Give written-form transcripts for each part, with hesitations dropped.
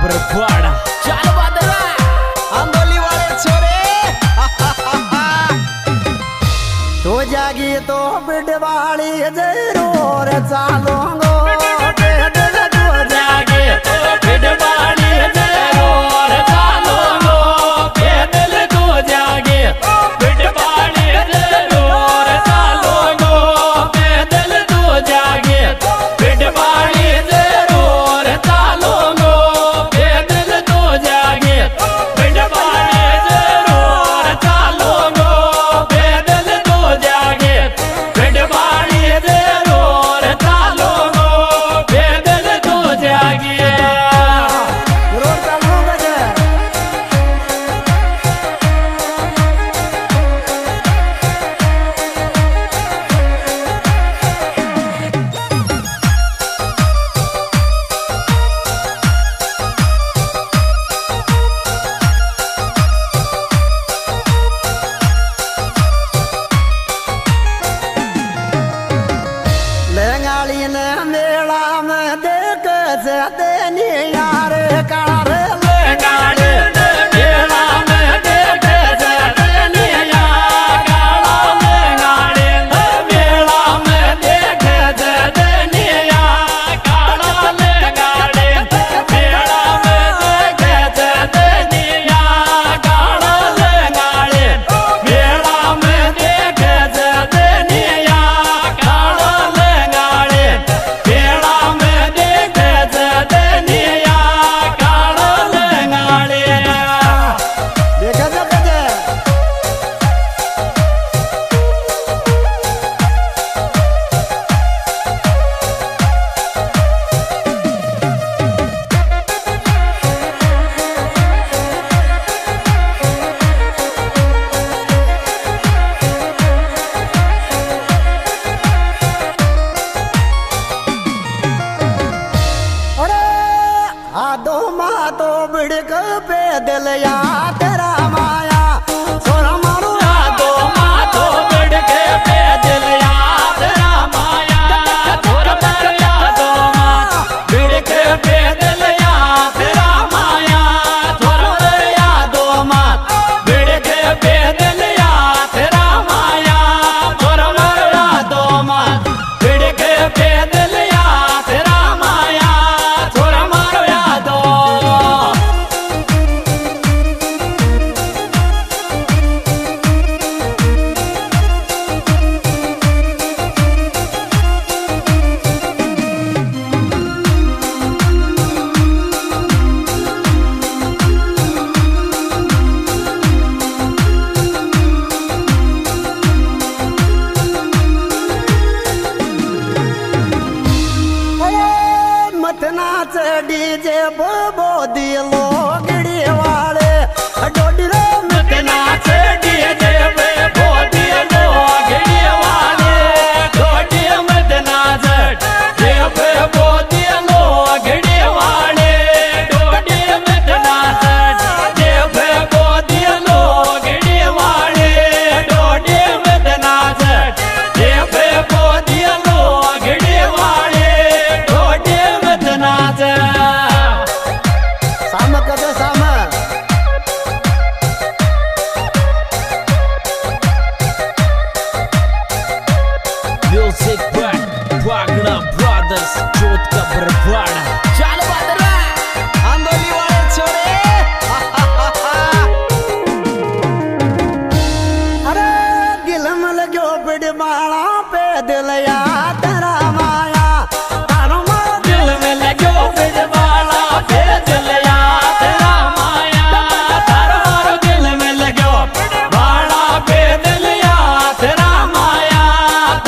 बरफाड़ा चल बादरा आंदोली वाले छोरे तो जागी तो बिडवाड़ी जरूर चालूंगो मेला में देख देनी यार कार आदो मातो बिड़क पे दिल या तेरा माया सोना मारू आदो मातो बिड़क पे दिल या तेरा माया सोना मारू आदो मातो बिड़क पे दिल या तेरा माया सोना मारू आदो मातो बिड़क पे दिल या तेरा माया सोना मारू आदो मातो बिड़क पे दिल या तेरा माया सोना मारू नाच डीजे बो दिलो गिड़ी वाले डोडी रे मत नाच डीजे बो दिलो गिड़ी वाले डोडी मत नाच डीजे बो दिलो गिड़ी वाले डोडी मत नाच डीजे बो दिलो गिड़ी वाले डोडी मत नाच डीजे बो दिलो गिड़ी वाले डोडी मत नाच साम कदे साम म्यूजिक भागना ब्रदर्स जोत का बरफाड़ा चल बादरा आंदोली वाले छोरे अरे दिल में लगो बिडवाड़ा पे दिल या तेरा माया तारो मारो दिल में लगो बिडवाड़ा पे दिल या तेरा माया तारो मारो दिल में लगो बिडवाड़ा पे दिल या तेरा माया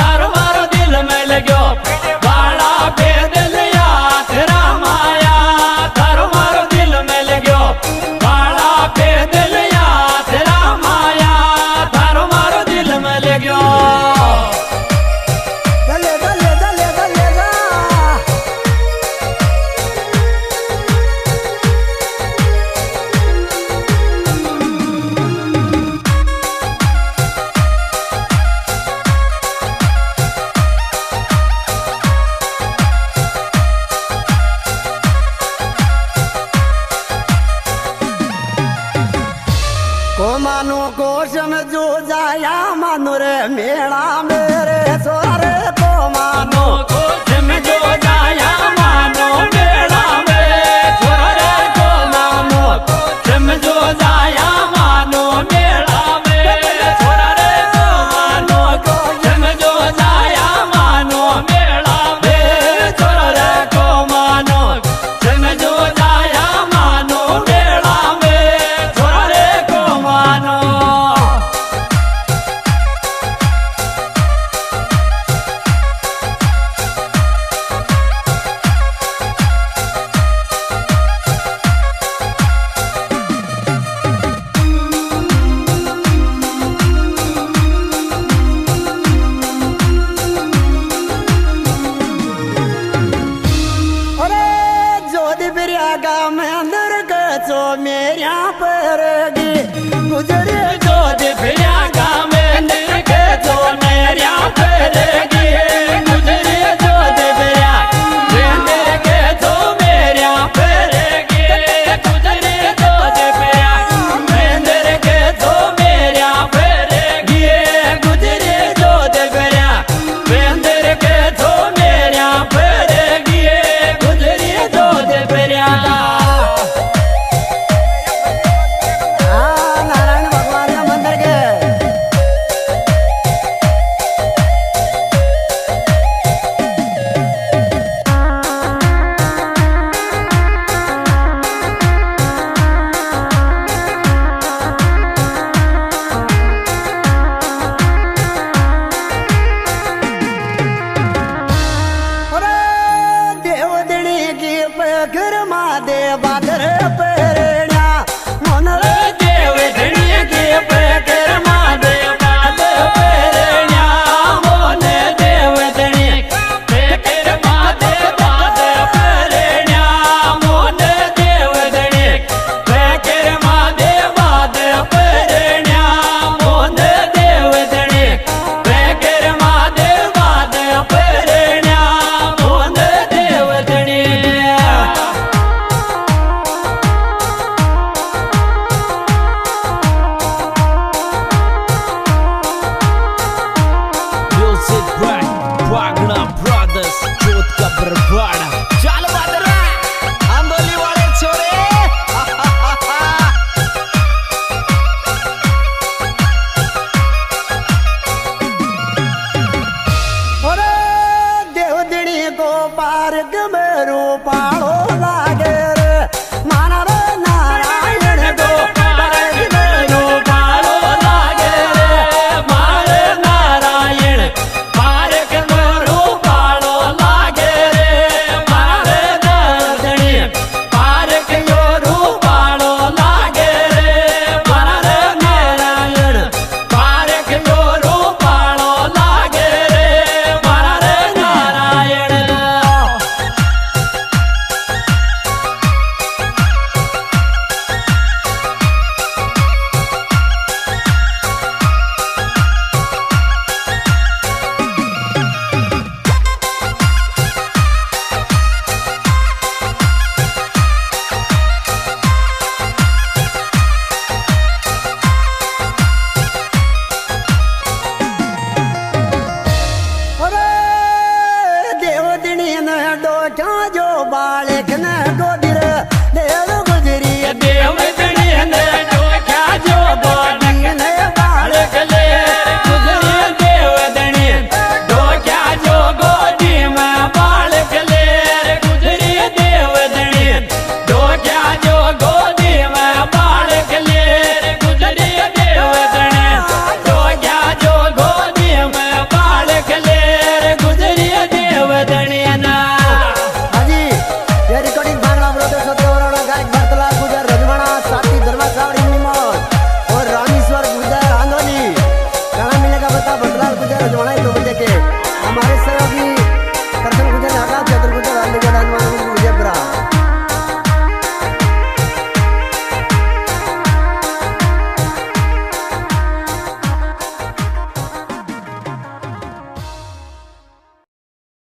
तारो मारो दिल में लगो बिडवाड़ा पे दिल या तेरा मानस जोत का बरबाड़ा चल बदरा आंबोली वाले छोरे अरे देवदनी को पार्क में रूपालो लागे रे माना रे नारायण को पार्क में रूपालो लागे रे मारे नारायण पार्क में रूपालो लागे रे मारे दर्दनी पार्क यो रूपालो लागे रे मारे नारायण पार्क यो रूपालो लागे रे मारे नारायण अरे देवदनी ने डोचा जो बालक ने